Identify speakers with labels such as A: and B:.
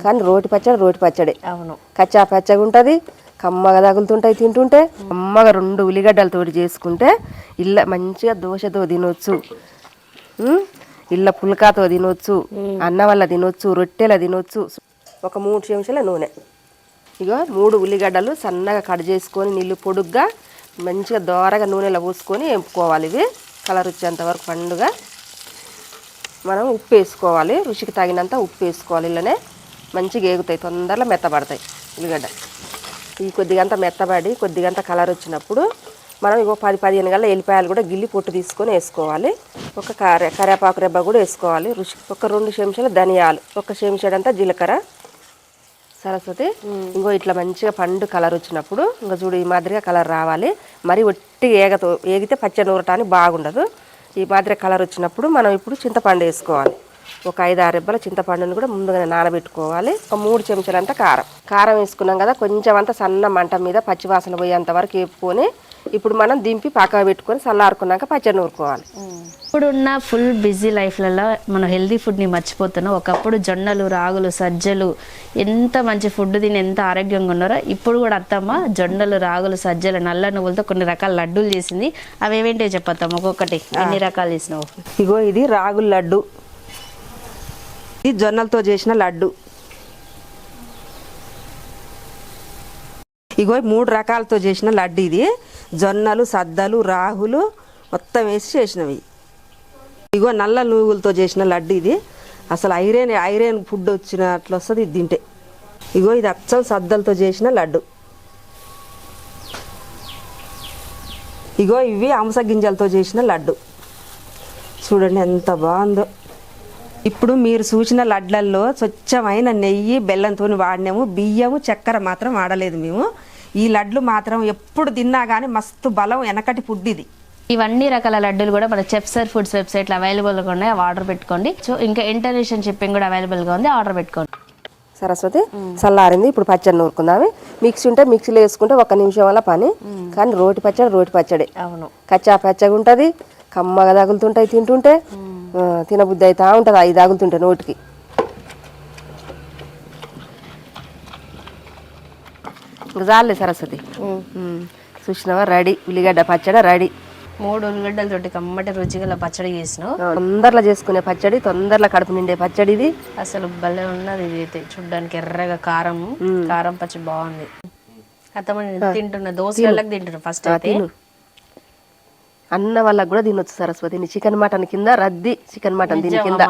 A: కానీ రోటి పచ్చడి
B: అవును,
A: కచ్చా పచ్చగా ఉంటుంది, కమ్మగా తగులుతుంటాయి తింటుంటే. కమ్మగా 2 ఉల్లిగడ్డలతోటి చేసుకుంటే మంచిగా దోశతో తినొచ్చు, పుల్కాతో తినొచ్చు, అన్నం వల్ల తినొచ్చు, రొట్టెల తినొచ్చు. ఒక 3 చెంచాల నూనె, 3 ఉల్లిగడ్డలు సన్నగా కట్ చేసుకొని నీళ్ళు పొడుగ్గా మంచిగా దోరగా నూనెలో పోసుకొని వేపుకోవాలి. ఇవి కలర్ వచ్చేంత వరకు పండుగ. మనం ఉప్పు వేసుకోవాలి, రుచికి తగినంత ఉప్పు వేసుకోవాలి. ఇలానే మంచిగా ఏగుతాయి, తొందరలో మెత్తబడతాయి ఉల్లిగడ్డ. ఈ కొద్దిగంత మెత్తబడి కొద్దిగంత కలర్ వచ్చినప్పుడు మనం 10-15 గల్ల ఎల్లిపాయలు కూడా గిల్లి పొట్టు తీసుకొని వేసుకోవాలి. ఒక కరివేపాకు రెబ్బ కూడా వేసుకోవాలి రుచి. ఒక 2 చెంచాల ధనియాలు, 1 చెంచాడంతా జీలకర్ర. సరస్వతి ఇట్లా మంచిగా పండు కలర్ వచ్చినప్పుడు చూడు ఈ మాదిరిగా కలర్ రావాలి. మరి ఒట్టి ఏగితే పచ్చడి నూరటానికి బాగుండదు. ఈ మాదిరి కలర్ వచ్చినప్పుడు మనం ఇప్పుడు చింతపండు వేసుకోవాలి. ఒక 5-6 రెబ్బల చింతపండుని కూడా ముందుగానే నానబెట్టుకోవాలి. ఒక 3 చెంచాలంతా కారం వేసుకున్నాం కదా, కొంచెం అంతా సన్న మంట మీద పచ్చివాసన పోయేంత వరకు వేపుకొని ఇప్పుడు మనం దింపి పక్కన పెట్టుకొని చల్లారుకున్నాక పచ్చడి నూరుకోవాలి.
B: ఇప్పుడున్న ఫుల్ బిజీ లైఫ్లలో మనం హెల్దీ ఫుడ్ని మర్చిపోతున్నాం. ఒకప్పుడు జొన్నలు, రాగులు, సజ్జలు ఎంత మంచి ఫుడ్ తిని ఎంత ఆరోగ్యంగా ఉన్నారో ఇప్పుడు కూడా అత్తమ్మ జొన్నలు, రాగులు, సజ్జలు, నల్ల నువ్వులతో కొన్ని రకాల లడ్డూలు చేసింది. అవి ఏవేంటో చెప్పత్తాం ఒక్కొక్కటి ఎన్ని రకాలు చేసినావు?
A: ఇది రాగుల లడ్డు, ఇది జొన్నలతో చేసిన లడ్డు. 3 రకాలతో చేసిన లడ్డు. ఇది జొన్నలు, సద్దలు, రాగులు మొత్తం వేసి చేసినవి. నల్ల నువ్వులతో చేసిన లడ్డు. ఇది అసలు ఐరన్ ఫుడ్ వచ్చినట్లు వస్తుంది ఇది తింటే. ఇది అచ్చం సద్దలతో చేసిన లడ్డు. ఇవి అంస గింజలతో చేసిన లడ్డు. చూడండి ఎంత బాగుందో. ఇప్పుడు మీరు చూసిన లడ్లల్లో స్వచ్ఛమైన నెయ్యి, బెల్లంతో వాడినాము. బియ్యము, చక్కెర మాత్రం వాడలేదు మేము. ఈ లడ్లు మాత్రం ఎప్పుడు తిన్నా కానీ మస్తు బలం, వెనకటి ఫుడ్ ఇది.
B: ఇవన్నీ రకాల లడ్డూలు కూడా మన చెఫ్సర్ ఫుడ్స్ వెబ్సైట్లో అవైలబుల్గా ఉన్నాయి, అవి ఆర్డర్ పెట్టుకోండి. సో ఇంకా ఇంటర్నేషనల్ షిప్పింగ్ కూడా అవైలబుల్గా ఉంది, ఆర్డర్ పెట్టుకోండి.
A: సరస్వతి చల్లారింది, ఇప్పుడు పచ్చడి నూరుకుందాము. మిక్సీ ఉంటే మిక్సీలో వేసుకుంటే 1 నిమిషం వల్ల పని. కానీ రోటి పచ్చడి
B: అవును,
A: కచ్చా పచ్చగా ఉంటుంది, కమ్మగా తగులుతుంటాయి తింటుంటే. తినబుద్ధి అవుతా ఉంటుంది అవి తగులుతుంటే నోటికి. ఇంకా చాలే సరస్వతి. చూసినావా, రెడీ ఉల్లిగడ్డ పచ్చడి రెడీ.
B: 3 ఉల్లిగడ్డలతోటి కమ్మటి రుచిగల పచ్చడి చేసినావు.
A: తొందరలో చేసుకునే పచ్చడి, తొందరలో కడుపు నిండే పచ్చడి ఇది.
B: అసలు భలే ఉన్నది. ఇది అయితే చూడ్డానికి ఎర్రగా కారం పచ్చడి బాగుంది. అత్తమ్మ తింటున్నా, దోశలకు తింటున్నా ఫస్ట్ అయితే.
A: అన్న వాళ్ళకు కూడా తినొచ్చు సరస్వతి. చికెన్ మటన్ కింద రద్ది, చికెన్ మటన్ దీని కింద.